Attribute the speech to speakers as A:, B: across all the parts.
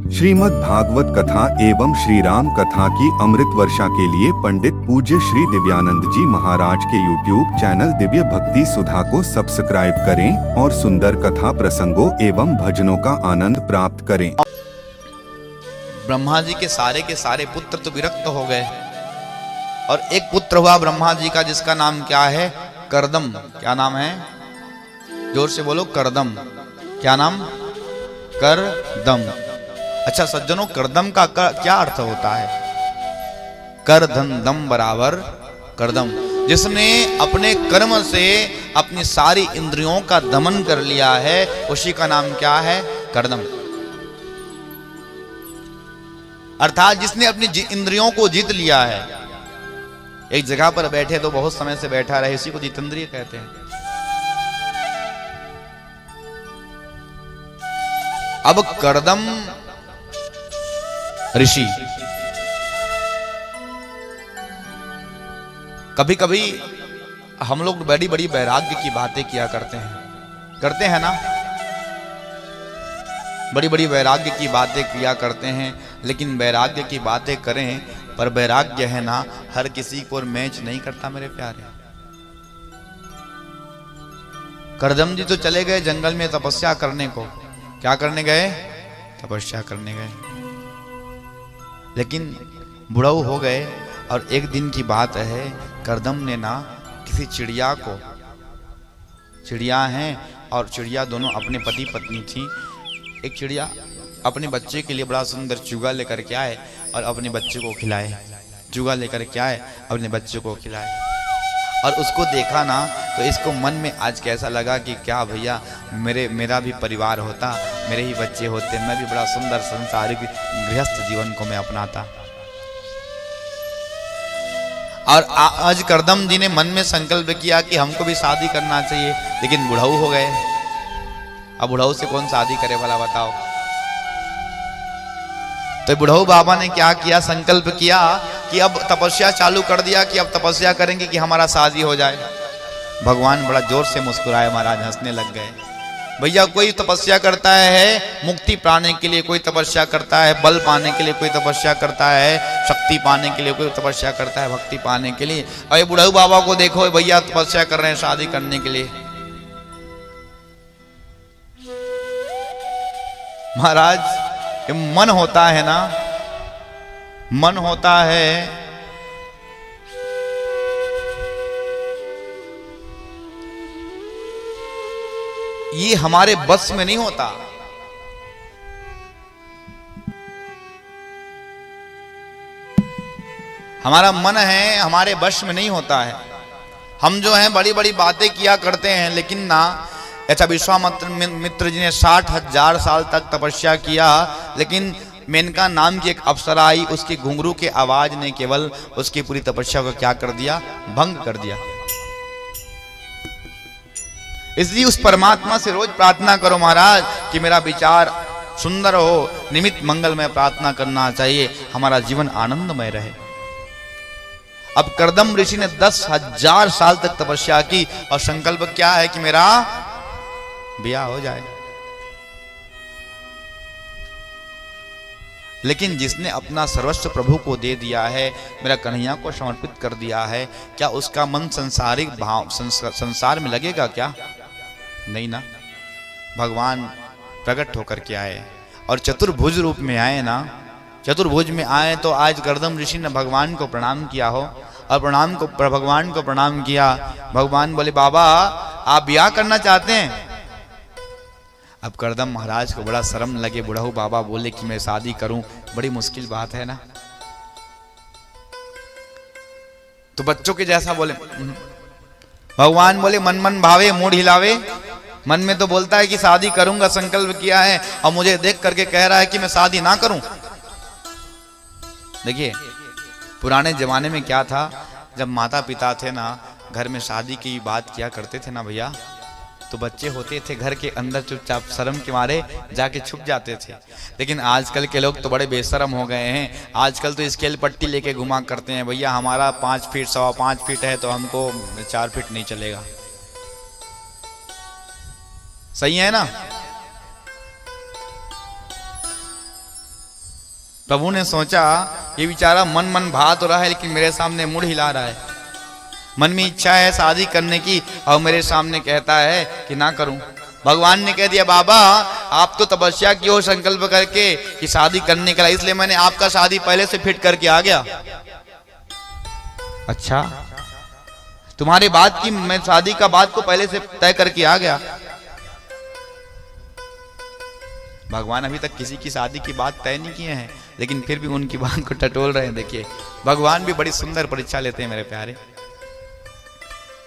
A: श्रीमद् भागवत कथा एवं श्री राम कथा की अमृत वर्षा के लिए पंडित पूज्य श्री दिव्यानंद जी महाराज के YouTube चैनल दिव्य भक्ति सुधा को सब्सक्राइब करें और सुंदर कथा प्रसंगों एवं भजनों का आनंद प्राप्त करें।
B: ब्रह्मा जी के सारे पुत्र तो विरक्त हो गए और एक पुत्र हुआ ब्रह्मा जी का, जिसका नाम क्या है? करदम। क्या नाम है? जोर से बोलो, करदम। क्या नाम? करदम। अच्छा सज्जनों, करदम का क्या अर्थ होता है? कर धन दम बराबर करदम। जिसने अपने कर्म से अपनी सारी इंद्रियों का दमन कर लिया है, उसी का नाम क्या है? करदम। अर्थात जिसने अपनी इंद्रियों को जीत लिया है। एक जगह पर बैठे तो बहुत समय से बैठा रहे, इसी को जितेंद्रिय कहते हैं। अब करदम ऋषि कभी कभी हम लोग बड़ी बड़ी वैराग्य की बातें किया करते हैं ना, बड़ी बड़ी वैराग्य की बातें किया करते हैं, लेकिन वैराग्य की बातें करें पर वैराग्य है ना, हर किसी को मैच नहीं करता मेरे प्यारे। करदम जी तो चले गए जंगल में तपस्या करने को। क्या करने गए? तपस्या करने गए, लेकिन बुढ़ऊ हो गए। और एक दिन की बात है, करदम ने ना किसी चिड़िया को, चिड़िया हैं और चिड़िया दोनों अपने पति पत्नी थी, एक चिड़िया अपने बच्चे के लिए बड़ा सुंदर चूगा लेकर के आए और अपने बच्चे को खिलाए। चूगा लेकर के आए, अपने बच्चे को खिलाए और उसको देखा ना तो इसको मन में आज कैसा लगा कि क्या भैया, मेरा भी परिवार होता, मेरे ही बच्चे होते, मैं भी बड़ा सुंदर संसारिक गृहस्थ जीवन को मैं अपनाता। और आज करदम जी ने मन में संकल्प किया कि हमको भी शादी करना चाहिए, लेकिन बुढ़ऊ हो गए। अब बुढ़ऊ से कौन शादी करे वाला बताओ? तो बुढ़ऊ बाबा ने क्या किया? संकल्प किया कि अब तपस्या चालू कर दिया कि अब तपस्या करेंगे कि हमारा शादी हो जाए। भगवान बड़ा जोर से मुस्कुराए, महाराज हंसने लग गए। भैया कोई तपस्या करता है मुक्ति पाने के लिए, कोई तपस्या करता है बल पाने के लिए, कोई तपस्या करता है शक्ति पाने के लिए, कोई तपस्या करता है भक्ति पाने के लिए। और ये बुढ़ऊ बाबा को देखो, भैया तपस्या कर रहे हैं शादी करने के लिए। महाराज ये मन होता है ना, मन होता है ये हमारे बस में नहीं होता। हमारा मन है, हमारे बस में नहीं होता है। हम जो हैं बड़ी बड़ी बातें किया करते हैं, लेकिन ना ऐसा विश्वामित्र मित्र जी ने 60,000 साल तक तपस्या किया, लेकिन मेनका नाम की एक अप्सरा आई, उसकी घुंघरू के आवाज ने केवल उसकी पूरी तपस्या को क्या कर दिया? भंग कर दिया। इसलिए उस परमात्मा से रोज प्रार्थना करो महाराज कि मेरा विचार सुंदर हो, निमित्त मंगलमय प्रार्थना करना चाहिए, हमारा जीवन आनंदमय रहे। अब करदम ऋषि ने 10,000 साल तक तपस्या की और संकल्प क्या है कि मेरा ब्याह हो जाए। लेकिन जिसने अपना सर्वस्व प्रभु को दे दिया है, मेरा कन्हैया को समर्पित कर दिया है, क्या उसका मन संसारिक भाव संसार में लगेगा क्या? नहीं ना। भगवान प्रकट होकर के आए और चतुर्भुज रूप में आए ना। चतुर्भुज में आए तो आज करदम ऋषि ने भगवान को प्रणाम किया हो और भगवान को प्रणाम किया। भगवान बोले, बाबा आप ब्याह करना चाहते हैं? अब करदम महाराज को बड़ा शर्म लगे। बुढ़ऊ बाबा बोले कि मैं शादी करूं, बड़ी मुश्किल बात है ना। तो बच्चों के जैसा बोले। भगवान बोले, मन मन भावे मूड हिलावे। मन में तो बोलता है कि शादी करूंगा, संकल्प किया है, और मुझे देख करके कह रहा है कि मैं शादी ना करूं। देखिए पुराने जमाने में क्या था, जब माता पिता थे ना, घर में शादी की बात किया करते थे ना भैया, तो बच्चे होते थे घर के अंदर चुपचाप शर्म के मारे जाके छुप जाते थे। लेकिन आजकल के लोग तो बड़े बेशर्म हो गए हैं। आजकल तो स्केल पट्टी लेके घुमा करते हैं, भैया हमारा 5 फीट 5.25 फीट है तो हमको 4 फीट नहीं चलेगा। सही है ना? प्रभु ने सोचा ये बेचारा मन मन भा तो रहा है लेकिन मेरे सामने मुड़ हिला रहा है, मन में इच्छा है शादी करने की और मेरे सामने कहता है कि ना करूं। भगवान ने कह दिया बाबा आप तो तपस्या की हो संकल्प करके कि शादी करने का, इसलिए मैंने आपका शादी पहले से फिट करके आ गया। अच्छा, तुम्हारी बात की मैं शादी का बात को पहले से तय करके आ गया। भगवान अभी तक किसी की शादी की बात तय नहीं किए हैं लेकिन फिर भी उनकी बात को टटोल रहे हैं। देखिए भगवान भी बड़ी सुंदर परीक्षा लेते हैं मेरे प्यारे।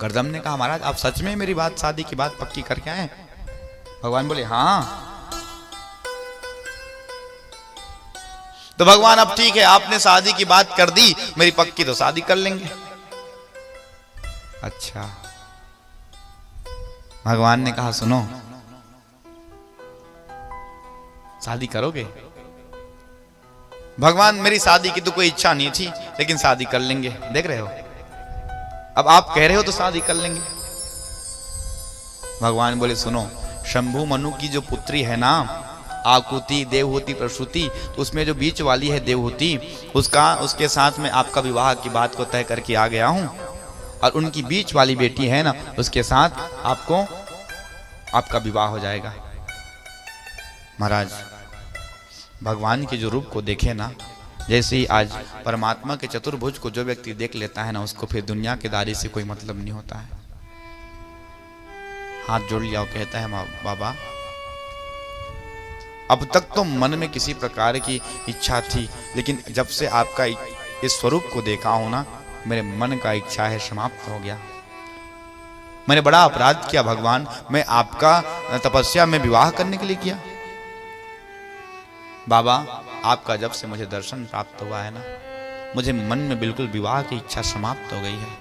B: गर्दम ने कहा महाराज आप सच में मेरी बात शादी की बात पक्की करके आए? भगवान बोले हाँ। तो भगवान अब ठीक है आपने शादी की बात कर दी, मेरी पक्की तो शादी कर लेंगे। अच्छा, भगवान ने कहा सुनो शादी करोगे? भगवान मेरी शादी की तो कोई इच्छा नहीं थी लेकिन शादी कर लेंगे, देख रहे हो अब आप कह रहे हो तो शादी कर लेंगे। भगवान बोले सुनो, शंभु मनु की जो पुत्री है ना आकुति देवहूति प्रसूति, तो उसमें जो बीच वाली है देवहूति उसके साथ में आपका विवाह की बात को तय करके आ गया हूं और उनकी बीच वाली बेटी है ना उसके साथ आपका विवाह हो जाएगा। महाराज भगवान के जो रूप को देखे ना, जैसे ही आज परमात्मा के चतुर्भुज को जो व्यक्ति देख लेता है ना उसको फिर दुनिया के दारी से कोई मतलब नहीं होता है। हाथ जोड़ लिया और कहता है बाबा अब तक तो मन में किसी प्रकार की इच्छा थी लेकिन जब से आपका इस स्वरूप को देखा हो ना मेरे मन का इच्छा है समाप्त हो गया। मैंने बड़ा अपराध किया भगवान, मैं आपका तपस्या में विवाह करने के लिए किया। बाबा आपका जब से मुझे दर्शन प्राप्त हुआ है ना मुझे मन में बिल्कुल विवाह की इच्छा समाप्त हो गई है।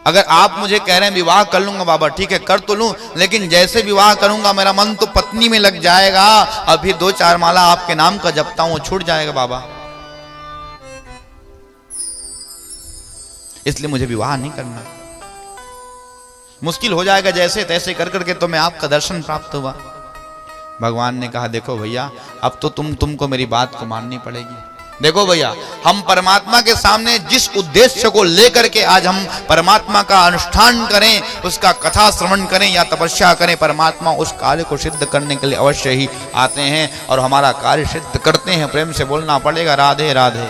B: अगर आप मुझे कह रहे हैं विवाह कर लूंगा बाबा ठीक है कर तो लूं, लेकिन जैसे विवाह करूंगा मेरा मन तो पत्नी में लग जाएगा और फिर 2-4 माला आपके नाम का जपता हूं छूट जाएगा बाबा, इसलिए मुझे विवाह नहीं करना। मुश्किल हो जाएगा जैसे तैसे कर करके तो मैं आपका दर्शन प्राप्त हुआ। भगवान ने कहा देखो भैया अब तो तुमको मेरी बात को माननी पड़ेगी। देखो भैया हम परमात्मा के सामने जिस उद्देश्य को लेकर के आज हम परमात्मा का अनुष्ठान करें, उसका कथा श्रवण करें या तपस्या करें, परमात्मा उस कार्य को सिद्ध करने के लिए अवश्य ही आते हैं और हमारा कार्य सिद्ध करते हैं। प्रेम से बोलना पड़ेगा राधे राधे।